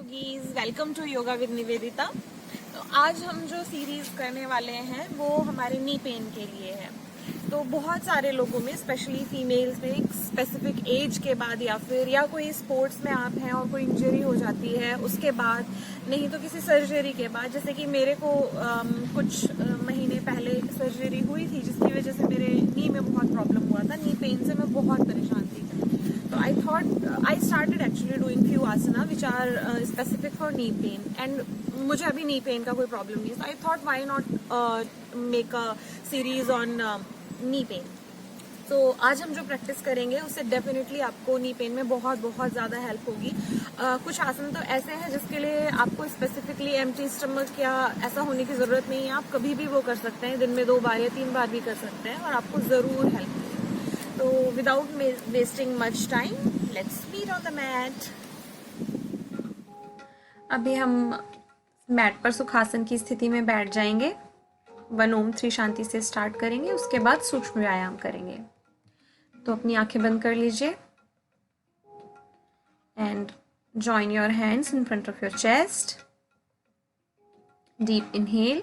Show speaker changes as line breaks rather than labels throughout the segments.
Yogis, welcome to yoga with Nivedita. तो आज हम जो सीरीज करने वाले हैं वो हमारे नी पेन के लिए है। तो बहुत सारे लोगों में, स्पेशली फीमेल्स में, एक स्पेसिफिक एज के बाद या कोई स्पोर्ट्स में आप हैं और कोई इंजरी हो जाती है उसके बाद, नहीं तो किसी सर्जरी के बाद, जैसे कि मेरे को कुछ महीने पहले सर्जरी हुई थी जिसकी वजह से मेरे नी में बहुत प्रॉब्लम हुआ था। नी पेन से मैं बहुत परेशान थी। So I started actually doing few asana which are specific for knee pain, and मुझे अभी knee pain का कोई प्रॉब्लम नहीं है। So I thought why not make a series on knee pain. तो आज हम जो प्रैक्टिस करेंगे उससे डेफिनेटली आपको नी पेन में बहुत बहुत ज़्यादा हेल्प होगी। कुछ आसन तो ऐसे हैं जिसके लिए आपको स्पेसिफिकली एम्प्टी स्टमक या ऐसा होने की ज़रूरत नहीं है। आप कभी भी वो कर सकते हैं, दिन में 2 बार या 3 बार भी कर सकते हैं और आपको ज़रूर हेल्प होगी। तो without wasting much time, let's meet on the mat. अभी हम मैट पर सुखासन की स्थिति में बैठ जाएंगे। 1 ओम 3 शांति से स्टार्ट करेंगे, उसके बाद सूक्ष्म व्यायाम करेंगे। तो अपनी आंखें बंद कर लीजिए and join your hands in front of your chest. Deep inhale,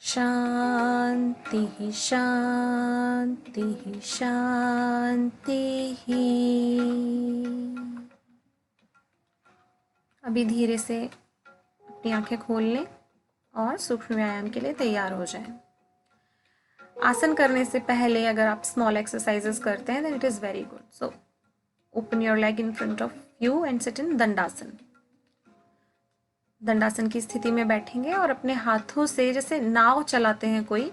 शांति शांति शांति। अभी धीरे से अपनी आंखें खोल लें और सूक्ष्म व्यायाम के लिए तैयार हो जाएं। आसन करने से पहले अगर आप स्मॉल एक्सरसाइजेस करते हैं then it is very good. So open your leg in front of you and sit in Dandasana. Dandasana की स्थिति में बैठेंगे और अपने हाथों से जैसे नाव चलाते हैं कोई,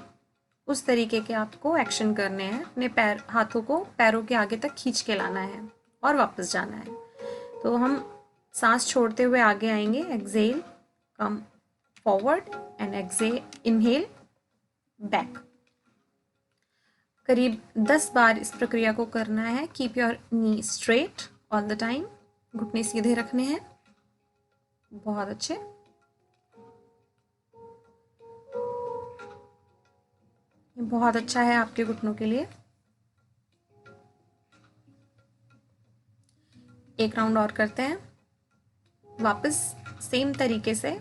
उस तरीके के आपको एक्शन करने हैं। अपने हाथों को पैरों के आगे तक खींच के लाना है और वापस जाना है। तो हम सांस छोड़ते हुए आगे आएंगे। Exhale, come forward and exhale, inhale, back. करीब 10 बार इस प्रक्रिया को करना है। Keep your knee straight all the time. घुटने सीधे रखने हैं। बहुत अच्छे। ये बहुत अच्छा है आपके घुटनों के लिए। एक राउंड और करते हैं। वापस सेम तरीके से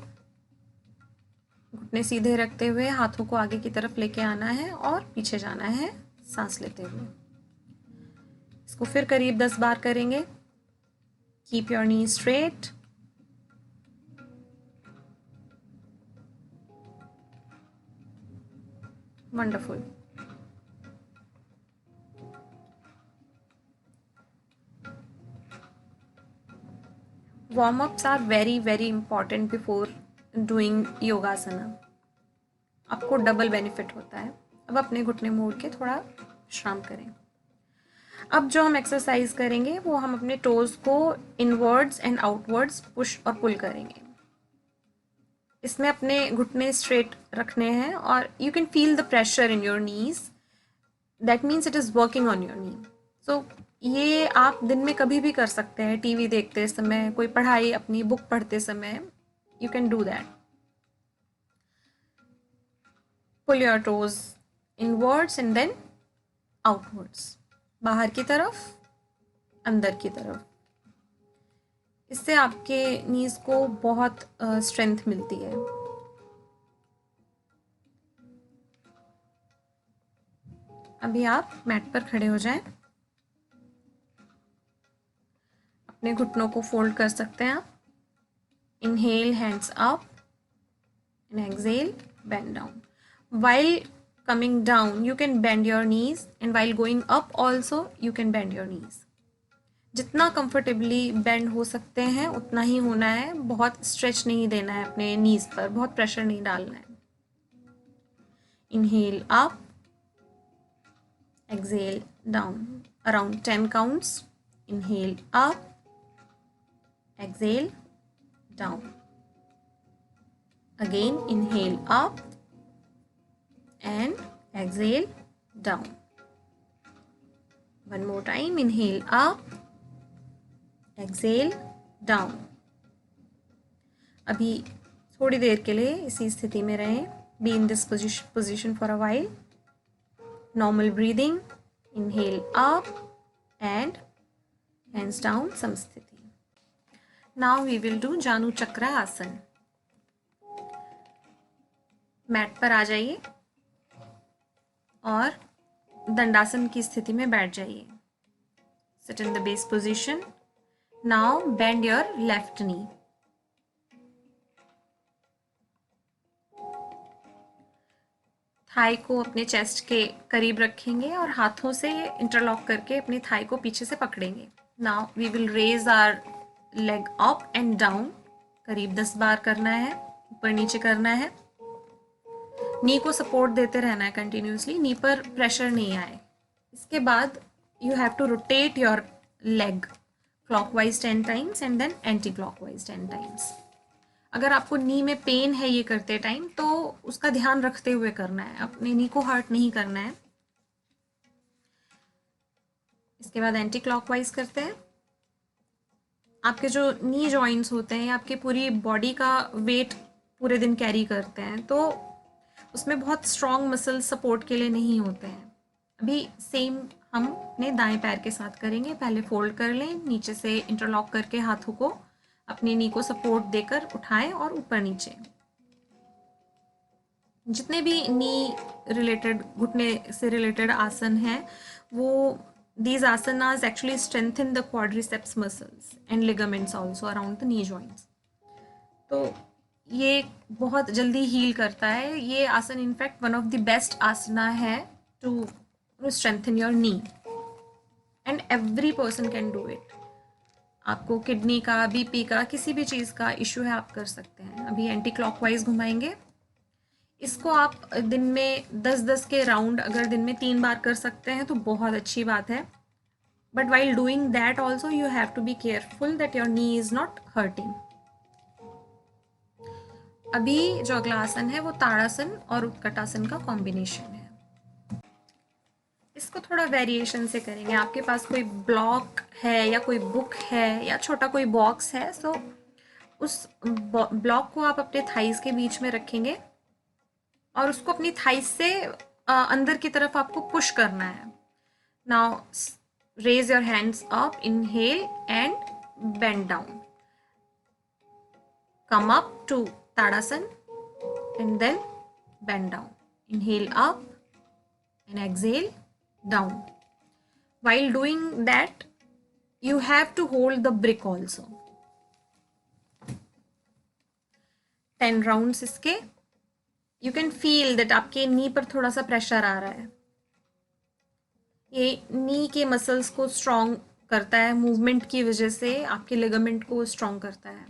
घुटने सीधे रखते हुए हाथों को आगे की तरफ लेके आना है और पीछे जाना है सांस लेते हुए। इसको फिर करीब 10 बार करेंगे। Keep your knee straight. Wonderful. Warm ups are very very important before doing yogasana. आपको डबल बेनिफिट होता है। अब अपने घुटने मोड़ के थोड़ा विश्राम करें। अब जो हम एक्सरसाइज करेंगे वो हम अपने टोज को इनवर्ड्स एंड आउटवर्ड्स पुश और पुल करेंगे। इसमें अपने घुटने स्ट्रेट रखने हैं और you can feel the pressure in your knees. That means it is working on your knee. So ये आप दिन में कभी भी कर सकते हैं, टीवी देखते समय, कोई पढ़ाई, अपनी बुक पढ़ते समय, you can do that. Pull your toes inwards and then outwards, बाहर की तरफ, अंदर की तरफ। इससे आपके नीज को बहुत स्ट्रेंथ मिलती है। अभी आप मैट पर खड़े हो जाएं। अपने घुटनों को फोल्ड कर सकते हैं आप। Inhale, hands up, and exhale, bend down. While coming down you can bend your knees, and while going up also you can bend your knees. जितना कंफर्टेबली बेंड हो सकते हैं उतना ही होना है। बहुत स्ट्रेच नहीं देना है अपने नीज पर, बहुत प्रेशर नहीं डालना है। Inhale up, exhale down, around 10 counts. Inhale up, exhale down, again inhale up and exhale down. One more time, inhale up, exhale down. अभी थोड़ी देर के लिए इसी स्थिति में रहें. B in this position for a while. Normal breathing. Inhale up and hands down, samsthiti. Now we will do Janu Chakra Asan. Mat पर आ जाइए और दंडासन की स्थिति में बैठ जाइए. Sit in the base position. Now bend your left knee. Thigh को अपने चेस्ट के करीब रखेंगे और हाथों से इंटरलॉक करके अपनी थाई को पीछे से पकड़ेंगे. Now we will raise our leg up and down. करीब 10 बार करना है, ऊपर नीचे करना है. नी को सपोर्ट देते रहना है कंटिन्यूसली, नी पर प्रेशर नहीं आए. इसके बाद you have to rotate your leg clockwise 10 times and then anti clockwise 10 times. अगर आपको नी में पेन है ये करते टाइम तो उसका ध्यान रखते हुए करना है, अपने नी को हर्ट नहीं करना है. इसके बाद एंटी क्लॉकवाइज करते हैं. आपके जो नी जॉइंट्स होते हैं आपके पूरी बॉडी का वेट पूरे दिन कैरी करते हैं, तो उसमें बहुत स्ट्रॉन्ग मसल सपोर्ट के लिए नहीं होते हैं. अभी सेम हम अपने दाएं पैर के साथ करेंगे. पहले फोल्ड कर लें, नीचे से इंटरलॉक करके हाथों को अपनी नी को सपोर्ट देकर उठाएं और ऊपर नीचे. जितने भी नी रिलेटेड, घुटने से रिलेटेड आसन हैं वो these asanas actually strengthen the quadriceps muscles and ligaments also around the knee joints. तो ये बहुत जल्दी हील करता है. ये आसन in fact one of the best asana है to strengthen your knee and every person can do it. आपको किडनी का, बीपी का, किसी भी चीज़ का इशू है आप कर सकते हैं. अभी एंटी क्लॉकवाइज घुमाएंगे. इसको आप दिन में 10-10 के राउंड अगर दिन में 3 बार कर सकते हैं तो बहुत अच्छी बात है. But while doing that also you have to be careful that your knee is not hurting. अभी जो अगला आसन है वो ताड़ासन और उत्कटासन का कॉम्बिनेशन है. इसको थोड़ा वेरिएशन से करेंगे. आपके पास कोई ब्लॉक है या कोई बुक है या छोटा कोई बॉक्स है, सो उस ब्लॉक को आप अपने थाइस के बीच में रखेंगे और उसको अपनी थाइस से अंदर की तरफ आपको पुश करना है. Now raise your hands up, inhale and bend down. Come up to Tadasana and then bend down. Inhale up and exhale down. While doing that, you have to hold the brick also. 10 rounds इसके. You can feel that आपके नी पर थोड़ा सा pressure आ रहा है. ये नी के muscles को स्ट्रॉन्ग करता है. मूवमेंट की वजह से आपके लिगामेंट को स्ट्रॉन्ग करता है.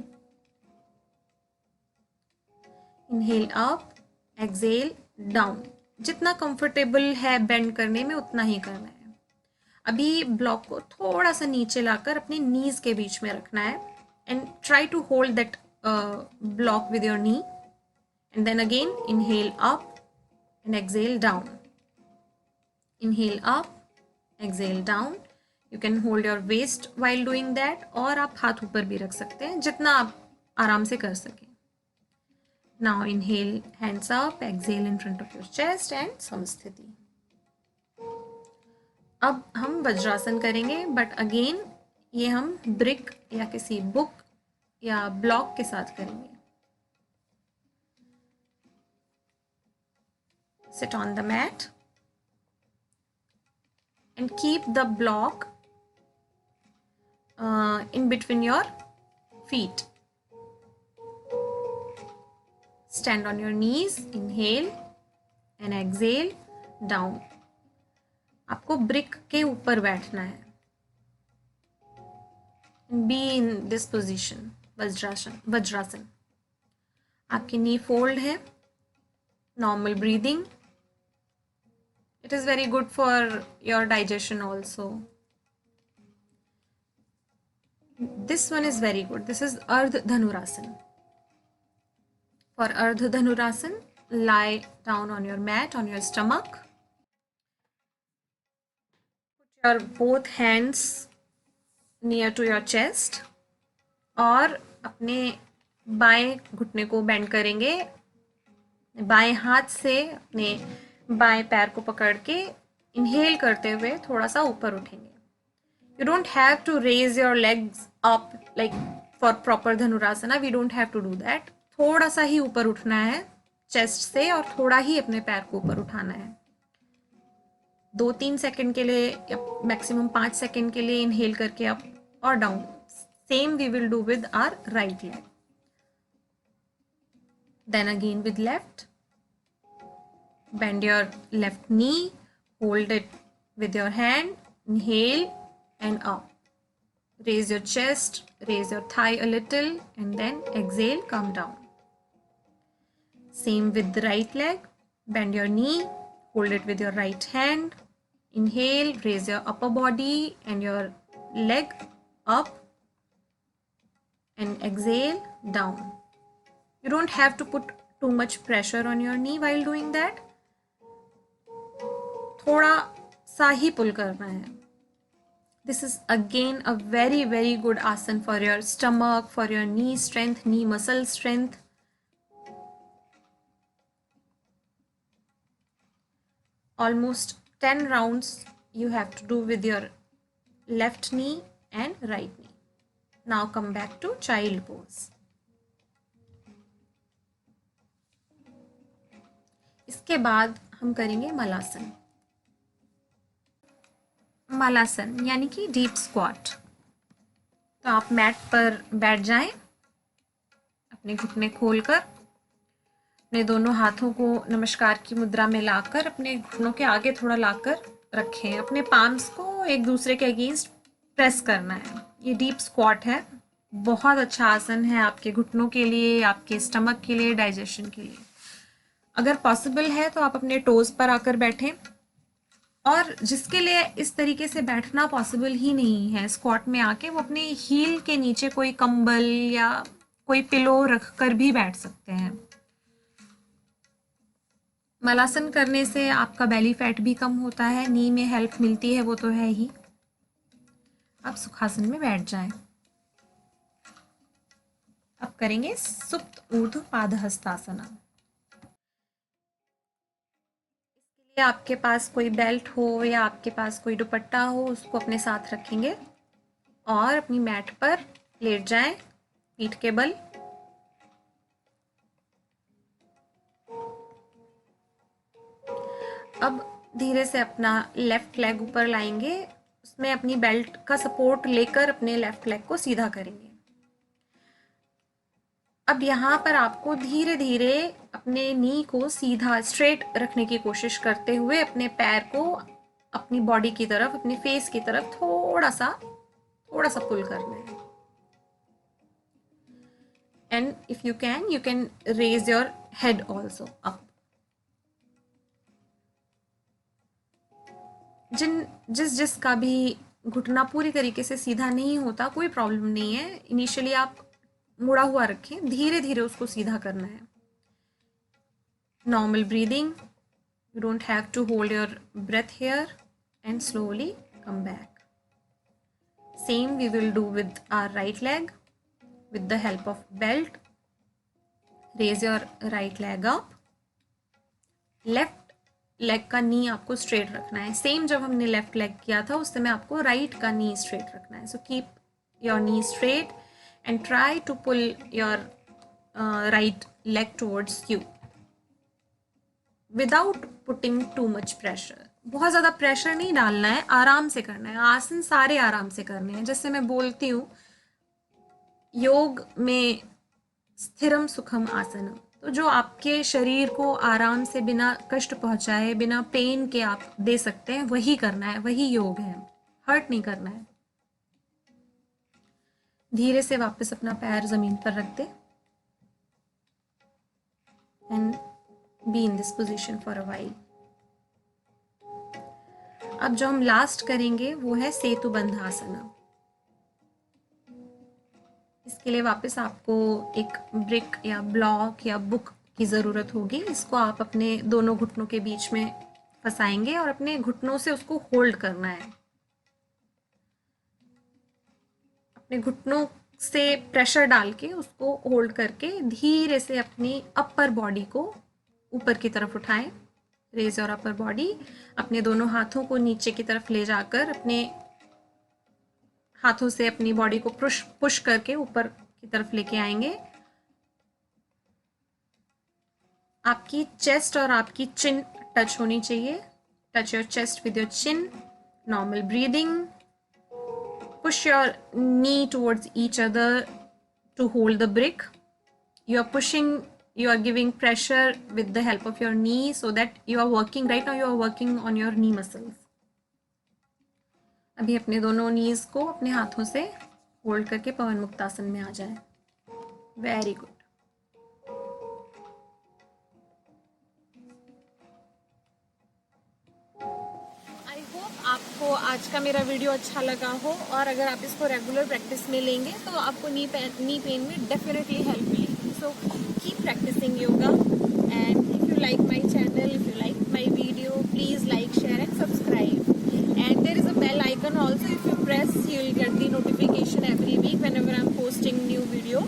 Inhale up, exhale down. जितना कंफर्टेबल है बेंड करने में उतना ही करना है. अभी ब्लॉक को थोड़ा सा नीचे लाकर अपने नीज के बीच में रखना है and try to hold that block with your knee and then again inhale up and exhale down. Inhale up, exhale down. You can hold your waist while doing that, और आप हाथ ऊपर भी रख सकते हैं जितना आप आराम से कर सकें. Now inhale, hands up, exhale in front of your chest and samsthiti. अब हम वज्रासन करेंगे, बट अगेन ये हम ब्रिक या किसी बुक या ब्लॉक के साथ करेंगे. Sit on the mat and keep the block in between your feet. Stand on your knees, inhale and exhale down. आपको ब्रिक के ऊपर बैठना है. Be in this position, vajrasana. आपकी नी फोल्ड है. Normal breathing. It is very good for your digestion also. This one is very good. This is Ardha Dhanurasana. For Ardha Dhanurasana, lie down on your mat, on your stomach. Put your both hands near to your chest और अपने बाएं घुटने को bend करेंगे, बाएं हाथ से अपने बाएं पैर को पकड़ के इनहेल करते हुए थोड़ा सा ऊपर उठेंगे. You don't have to raise your legs up like for proper Dhanurasana. We don't have to do that. थोड़ा सा ही ऊपर उठना है चेस्ट से और थोड़ा ही अपने पैर को ऊपर उठाना है. 2-3 सेकंड के लिए या मैक्सिमम 5 सेकंड के लिए इनहेल करके अप और down. Same we will do with our right leg. Then again with left. Bend your left knee. Hold it with your hand. Inhale and up. Raise your chest, raise your thigh a little, and then exhale, come down. Same with the right leg. Bend your knee, hold it with your right hand. Inhale, raise your upper body and your leg up, and exhale, down. You don't have to put too much pressure on your knee while doing that. थोड़ा सा ही पुल करना है. This is again a very, very good asana for your stomach, for your knee strength, knee muscle strength. Almost 10 rounds you have to do with your left knee and right knee. Now come back to child pose. इसके बाद हम करेंगे मलासन. मलासन यानी कि deep squat. तो आप mat पर बैठ जाएं, अपने घुटने खोलकर अपने दोनों हाथों को नमस्कार की मुद्रा में लाकर अपने घुटनों के आगे थोड़ा लाकर रखें. अपने पाम्स को एक दूसरे के अगेंस्ट प्रेस करना है. ये डीप स्क्वाट है. बहुत अच्छा आसन है आपके घुटनों के लिए, आपके स्टमक के लिए, डाइजेशन के लिए. अगर पॉसिबल है तो आप अपने टोज पर आकर बैठें. और जिसके लिए इस तरीके से बैठना पॉसिबल ही नहीं है स्क्वाट में आके, वो अपने हील के नीचे कोई कंबल या कोई पिलो रख कर भी बैठ सकते हैं. मलासन करने से आपका बेली फैट भी कम होता है, नी में हेल्प मिलती है, वो तो है ही. आप सुखासन में बैठ जाएं. अब करेंगे सुप्त ऊर्ध्व पादहस्तासना. आपके पास कोई बेल्ट हो या आपके पास कोई दुपट्टा हो, उसको अपने साथ रखेंगे और अपनी मैट पर लेट जाएं, पीठ के बल. अब धीरे से अपना लेफ्ट लेग ऊपर लाएंगे, उसमें अपनी बेल्ट का सपोर्ट लेकर अपने लेफ्ट लेग को सीधा करेंगे. अब यहाँ पर आपको धीरे धीरे अपने नी को सीधा स्ट्रेट रखने की कोशिश करते हुए अपने पैर को अपनी बॉडी की तरफ, अपने फेस की तरफ थोड़ा सा पुल करना है. And if you can raise your head also up. जिसका भी घुटना पूरी तरीके से सीधा नहीं होता, कोई प्रॉब्लम नहीं है. इनिशियली आप मुड़ा हुआ रखें, धीरे धीरे उसको सीधा करना है. Normal breathing. You don't have to hold your breath here and slowly come back. Same we will do with our right leg with the help of belt. Raise your right leg up. Left leg का नी आपको straight रखना है. Same जब हमने left leg किया था उस समय आपको राइट का नी स्ट्रेट रखना है. So keep your knee straight and try to pull your right leg towards you without putting too much pressure. बहुत ज़्यादा प्रेशर नहीं डालना है, आराम से करना है. आसन सारे आराम से करने हैं. जैसे मैं बोलती हूँ योग में स्थिरम सुखम आसनम, तो जो आपके शरीर को आराम से बिना कष्ट पहुँचाए, बिना पेन के आप दे सकते हैं, वही करना है, वही योग है. हर्ट नहीं करना है. धीरे से वापस अपना पैर जमीन पर रख दे and be in this position for a while. अब जो हम लास्ट करेंगे वो है सेतु बंध आसना. इसके लिए वापस आपको एक ब्रिक या ब्लॉक या बुक की ज़रूरत होगी. इसको आप अपने दोनों घुटनों के बीच में फंसाएंगे और अपने घुटनों से उसको होल्ड करना है. अपने घुटनों से प्रेशर डाल के उसको होल्ड करके धीरे से अपनी अपर बॉडी को ऊपर की तरफ उठाएं। रेज और अपर बॉडी, अपने दोनों हाथों को नीचे की तरफ ले जाकर अपने हाथों से अपनी बॉडी को पुश करके ऊपर की तरफ लेके आएंगे। आपकी चेस्ट और आपकी चिन टच होनी चाहिए। Touch your chest with your chin. Normal breathing. Push your knee towards each other to hold the brick. You are pushing, you are giving pressure with the help of your knee so that you are working, right now you are working on your knee muscles. अभी अपने दोनों नीज को अपने हाथों से hold करके पवन मुक्तासन में आ जाए। Very good. आपको आज का मेरा वीडियो अच्छा लगा हो और अगर आप इसको रेगुलर प्रैक्टिस में लेंगे तो आपको नी पेन में डेफिनेटली हेल्प मिलेगी। So keep practising yoga and if you like my channel, if you like my video, please like, share and subscribe. And there is a bell icon also, if you press you will get the notification every week whenever I'm posting new video.